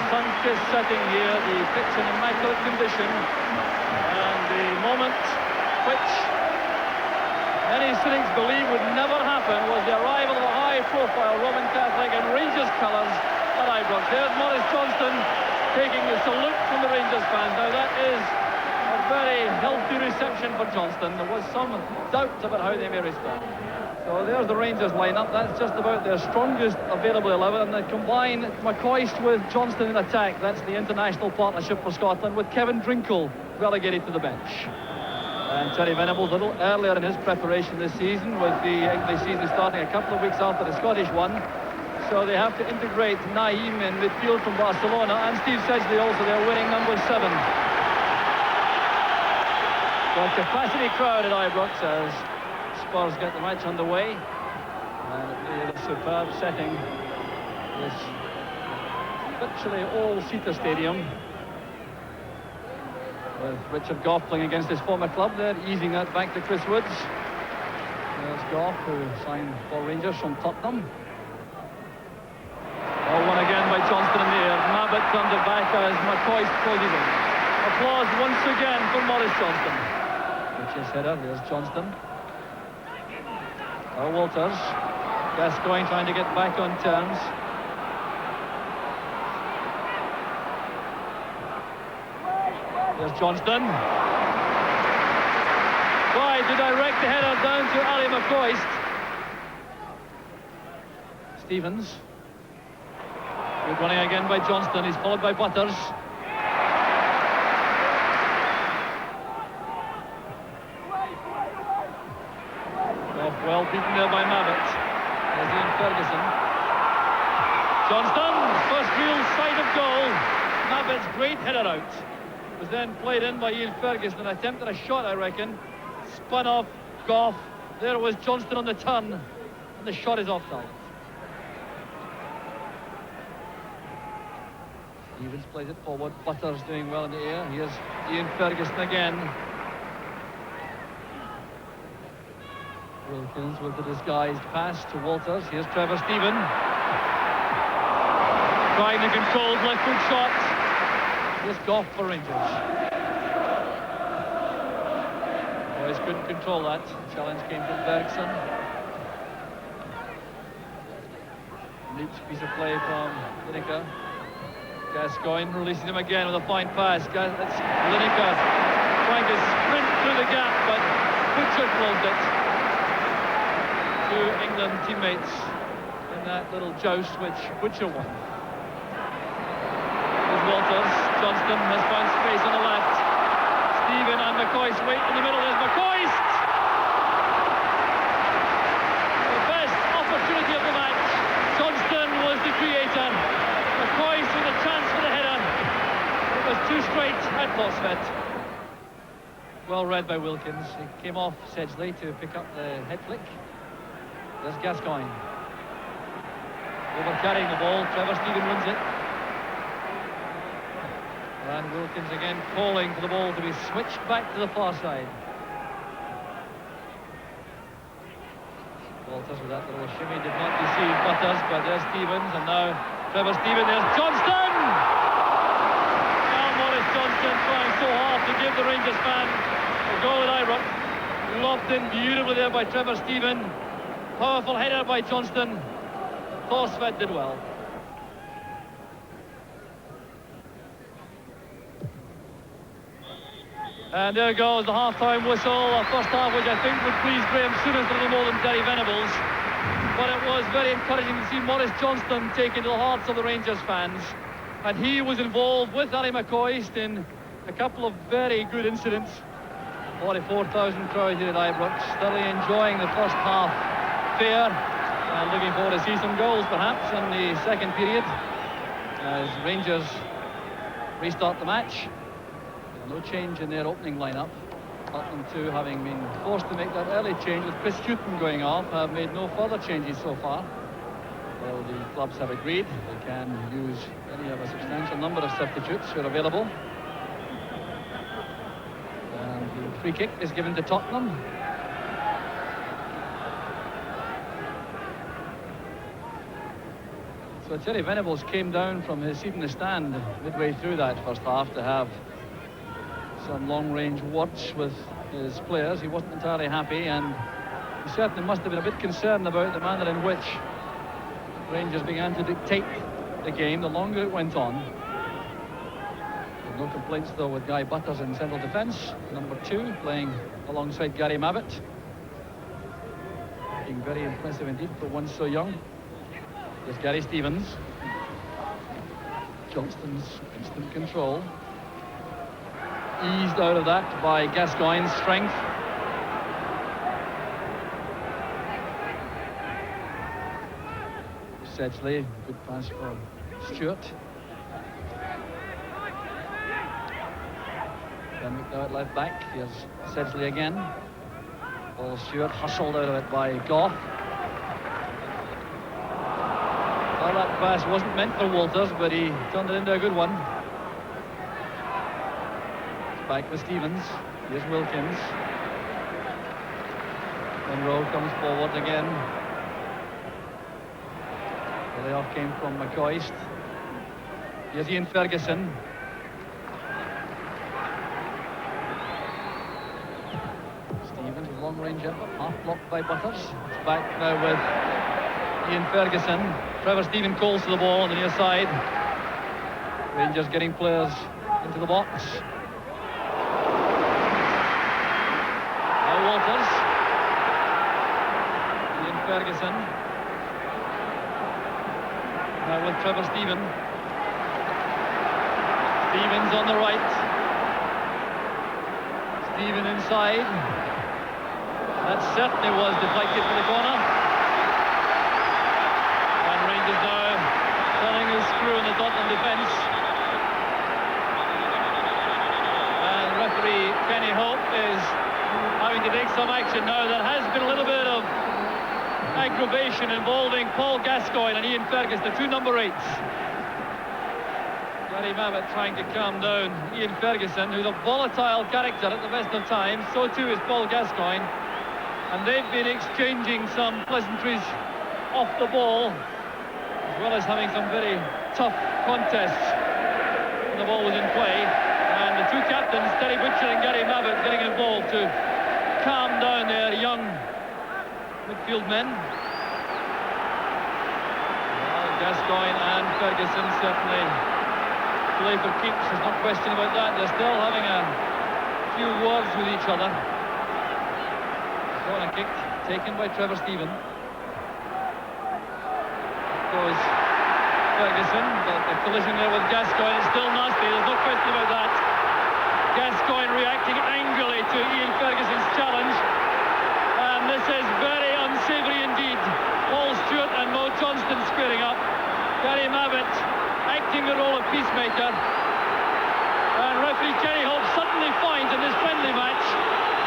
sun's just setting here, the pitch in immaculate condition, and the moment which many cynics believe would never happen was the arrival of a high-profile Roman Catholic in Rangers colours at Ibrox. There's Maurice Johnston taking the salute from the Rangers fans. Now that is a very healthy reception for Johnston. There was some doubt about how they may respond. So there's the Rangers lineup. That's just about their strongest available 11, and they combine McCoist with Johnston in attack. That's the international partnership for Scotland, with Kevin Drinkle relegated to the bench. And Terry Venables a little earlier in his preparation this season, with the English season starting a couple of weeks after the Scottish one. So they have to integrate Nayim in midfield from Barcelona, and Steve Sedgley also, their winning number 7. So a capacity crowd at Ibrox as Spurs get the match underway. And it really is a superb setting. This virtually all-seater stadium, with Richard Gough playing against his former club there, easing that back to Chris Woods. There's Gough, who signed for Rangers from Tottenham. One again by Johnston in the air. Mabbutt turned it back as McCoist closes in. Applause once again for Maurice Johnston. Which is header, there's Johnston. Walters. Gascoigne trying to get back on terms. There's Johnston. Try to direct the header down to Ali McCoist. Stevens. Good running again by Johnston. He's followed by Butters. Well beaten there by Mabbutt. There's Ian Ferguson. Johnston, first real sight of goal. Mabbutt's great header out was then played in by Ian Ferguson. An attempt at a shot, I reckon. Spun off Gough. There was Johnston on the turn, and the shot is off target. Stevens plays it forward. Butters doing well in the air. Here's Ian Ferguson again. Wilkins with the disguised pass to Walters. Here's Trevor Steven. Trying the controlled left foot shot. Here's Gough for Rangers. Boys couldn't control that. The challenge came from Bergsson. Neat piece of play from Lineker. Gascoigne releases him again with a fine pass. It's Lineker trying to sprint through the gap, but Butcher closed it. Two England teammates in that little joust which Butcher won. There's Walters. Johnston has found space on the left. Steven and McCoist wait in the middle. There's McCoist! The best opportunity of the match. Johnston was the creator. McCoist with a chance for the header. It was too straight at Thorstvedt. Well read by Wilkins. He came off Sedgley to pick up the head flick. There's Gascoigne. Over-carrying the ball. Trevor Steven wins it. And Wilkins again calling for the ball to be switched back to the far side. Walters with that little shimmy did not deceive Butters, but there's Stevens, and now Trevor Steven. There's Johnston! Now Maurice Johnston trying so hard to give the Rangers fan a goal at Ibrox. Lobbed in beautifully there by Trevor Steven. Powerful header by Johnston. Thorstvedt did well. And there goes the half-time whistle. A first half which I think would please Graham Souness a little more than Terry Venables. But it was very encouraging to see Maurice Johnston take into the hearts of the Rangers fans. And he was involved with Ali McCoist in a couple of very good incidents. 44,000 crowd here at Ibrox, thoroughly enjoying the first half fair. And looking forward to see some goals perhaps in the second period as Rangers restart the match. No change in their opening lineup. Tottenham too, having been forced to make that early change with Chris Hughton going off, have made no further changes so far. Well, the clubs have agreed they can use any of a substantial number of substitutes who are available. And the free kick is given to Tottenham. So Terry Venables came down from his seat in the stand midway through that first half to have some long-range words with his players. He wasn't entirely happy, and he certainly must have been a bit concerned about the manner in which Rangers began to dictate the game the longer it went on. No complaints though with Guy Butters in central defence, number 2, playing alongside Gary Mabbutt. Looking very impressive indeed for one so young. There's Gary Stevens. Johnston's instant control. Eased out of that by Gascoigne's strength. Sedgley, good pass for Stewart. Fenwick now at left back. Here's Sedgley again. Ball Stewart hustled out of it by Gough. Well, that pass wasn't meant for Walters, but he turned it into a good one. It's back with Stevens. Here's Wilkins. Munro comes forward again. The layoff came from McCoist. Here's Ian Ferguson. Stevens with long range effort, half blocked by Butters. It's back now with Ian Ferguson. Trevor Steven calls to the ball on the near side. Rangers getting players into the box. Now Walters. Ian Ferguson. Now with Trevor Steven. Stevens on the right. Steven inside. That certainly was deflected for the corner. And Rangers now turning his screw in the Tottenham defence. And referee Kenny Hope is having to take some action now. There has been a little bit of aggravation involving Paul Gascoigne and Ian Ferguson, the 2 number 8s. Gary Mabbutt trying to calm down Ian Ferguson, who's a volatile character at the best of times. So too is Paul Gascoigne. And they've been exchanging some pleasantries off the ball, as well as having some very tough contests when the ball was in play. And the 2 captains, Terry Butcher and Gary Mabbutt, getting involved to calm down their young midfield men. Well, Gascoigne and Ferguson certainly play for keeps, there's no question about that. They're still having a few words with each other. Corner kick taken by Trevor Steven. Goes Ferguson, but the collision there with Gascoigne is still nasty, there's no question about that. Gascoigne reacting angrily to Ian Ferguson's challenge. And this is very unsavoury indeed. Paul Stewart and Mo Johnston squaring up. Gary Mabbutt acting the role of peacemaker. And referee Kenny Hope suddenly finds in this friendly match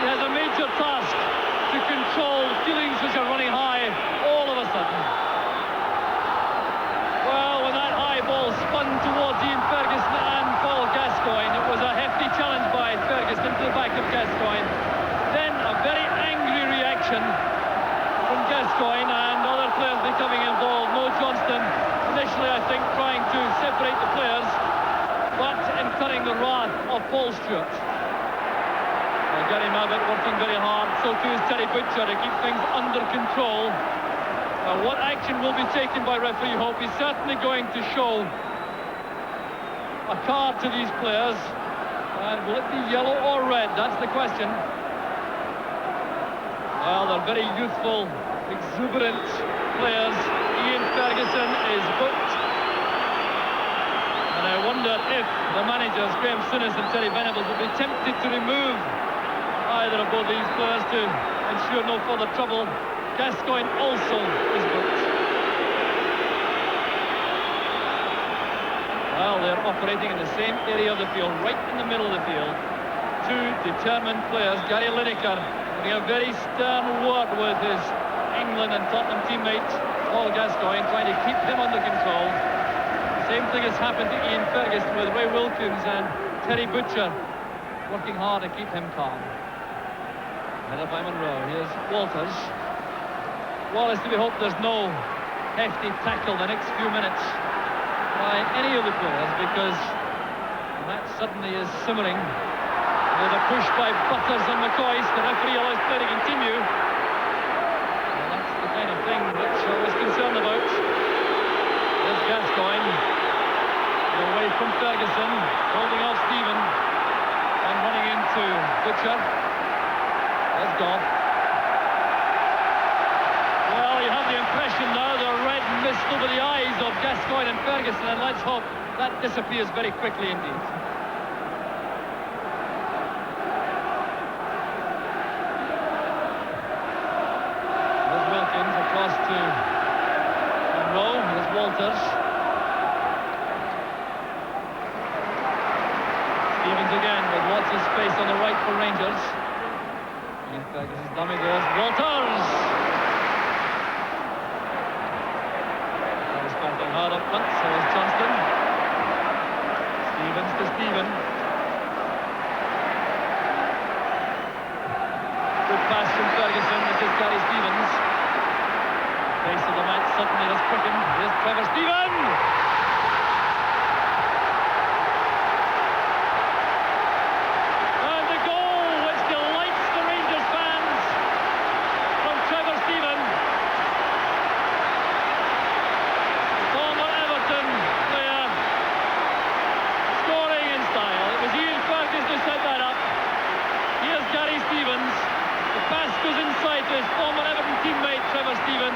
he has a major task to control feelings which are running high all of a sudden. Well, when that high ball spun towards Ian Ferguson and Paul Gascoigne, it was a hefty challenge by Ferguson to the back of Gascoigne. Then a very angry reaction from Gascoigne and other players becoming involved. Mo Johnston initially, I think, trying to separate the players, but incurring the wrath of Paul Stewart. Gary Mabbutt working very hard, so too is Terry Butcher to keep things under control. What action will be taken by referee Hope? He's certainly going to show a card to these players. And will it be yellow or red? That's the question. Well, they're very youthful, exuberant players. Ian Ferguson is booked. And I wonder if the managers, Graham Souness and Terry Venables, will be tempted to remove either of both these players to ensure no further trouble. Gascoigne also is booked. Well, they're operating in the same area of the field, right in the middle of the field. 2 determined players. Gary Lineker having a very stern word with his England and Tottenham teammate Paul Gascoigne, trying to keep him under control. The same thing has happened to Ian Ferguson with Ray Wilkins and Terry Butcher working hard to keep him calm. Headed by Munro. Here's Walters. Well, it's to be hoped there's no hefty tackle the next few minutes by any of the players, because the match suddenly is simmering. There's a push by Butters and McCoist. The referee allows play to continue. Well, that's the kind of thing which I was concerned about. There's Gascoigne. Away from Ferguson, holding off Steven and running into Butcher. There's Gough. Well, you have the impression now the red mist over the eyes of Gascoigne and Ferguson, and let's hope that disappears very quickly indeed. There's Wilkins across to Munro. There's Walters. Stevens again with lots of space on the right for Rangers. And Ferguson's dummy, there's Walters. He's fighting hard up front, so is Johnston. Stevens to Steven. Good pass from Ferguson. This is Gary Stevens. The pace of the match suddenly has quickened. Here's Trevor Steven. Trevor Steven,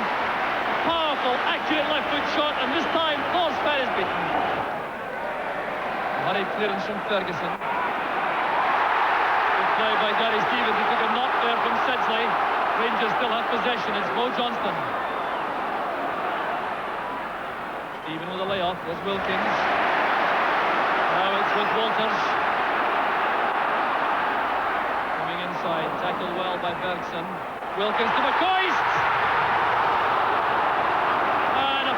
powerful, accurate left foot shot, and this time Thorstvedt is beaten. Hurried clearance from Ferguson. Good play by Gary Stevens. He took a knock there from Sedgley. Rangers still have possession. It's Johnston. Steven with a layoff. There's Wilkins. Now it's with Walters. Coming inside, tackled well by Bergsson. Wilkins to McCoist.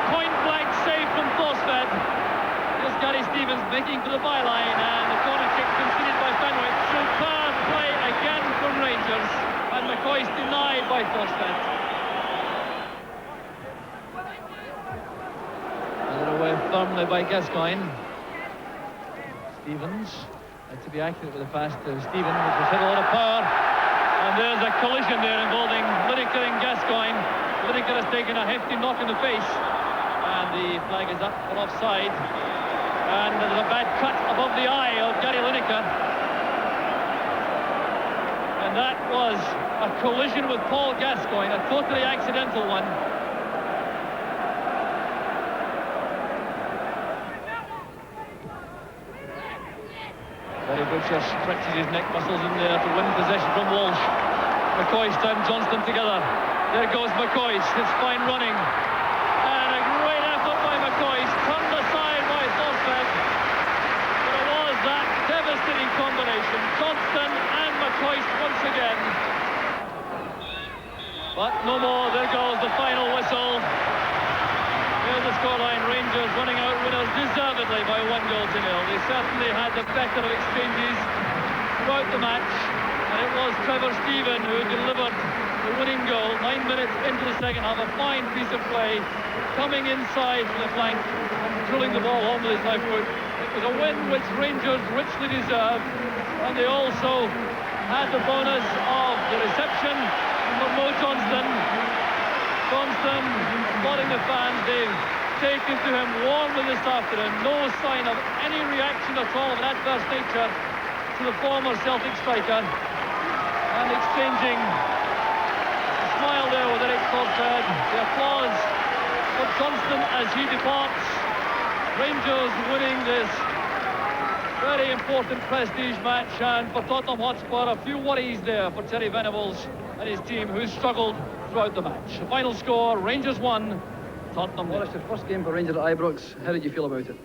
Point-blank save from Thorstvedt. Here's Gary Stevens making for the byline, and the corner kick conceded by Fenwick. Superb play again from Rangers, and McCoist denied by Thorstvedt. Put away firmly by Gascoigne. Stevens had to be accurate with the pass to Steven, which has hit a lot of power. And there's a collision there involving Lineker and Gascoigne. Lineker has taken a hefty knock in the face. And the flag is up for offside. And there's a bad cut above the eye of Gary Lineker. And that was a collision with Paul Gascoigne, a totally accidental one. Gary Butcher stretches his neck muscles in there to win possession from Walsh. McCoist and Johnston together. There goes McCoist. It's fine running. Turned aside by Thorstvedt, but it was that devastating combination, Johnston and McCoist once again. But no more, there goes the final whistle. Here's the scoreline, Rangers running out winners deservedly by 1-0. They certainly had the better of exchanges throughout the match, and it was Trevor Steven who delivered the winning goal 9 minutes into the second half. A fine piece of play, coming inside from the flank and drilling the ball home with his left foot. It was a win which Rangers richly deserved, and they also had the bonus of the reception from Johnston. Johnston spotting the fans. They've taken to him warmly this afternoon. No sign of any reaction at all of an adverse nature to the former Celtic striker, and exchanging a smile there with Eric Thorstvedt. The applause for Johnston as he departs. Rangers winning this very important prestige match, and for Tottenham Hotspur, a few worries there for Terry Venables and his team, who struggled throughout the match. The final score, Rangers 1, Tottenham 0. Well, it's the first game for Rangers at Ibrox. How did you feel about it?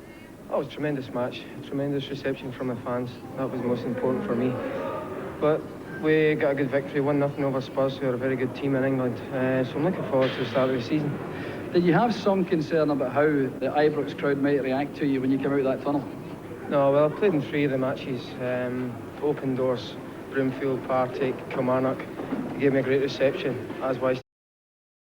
Oh, it was a tremendous match, tremendous reception from the fans. That was most important for me. But we got a good victory, 1-0 over Spurs, who are a very good team in England. So I'm looking forward to the start of the season. Did you have some concern about how the Ibrox crowd might react to you when you came out of that tunnel? No, well, I played in 3 of the matches. Open Doors, Broomfield, Partick, Kilmarnock. They gave me a great reception, as was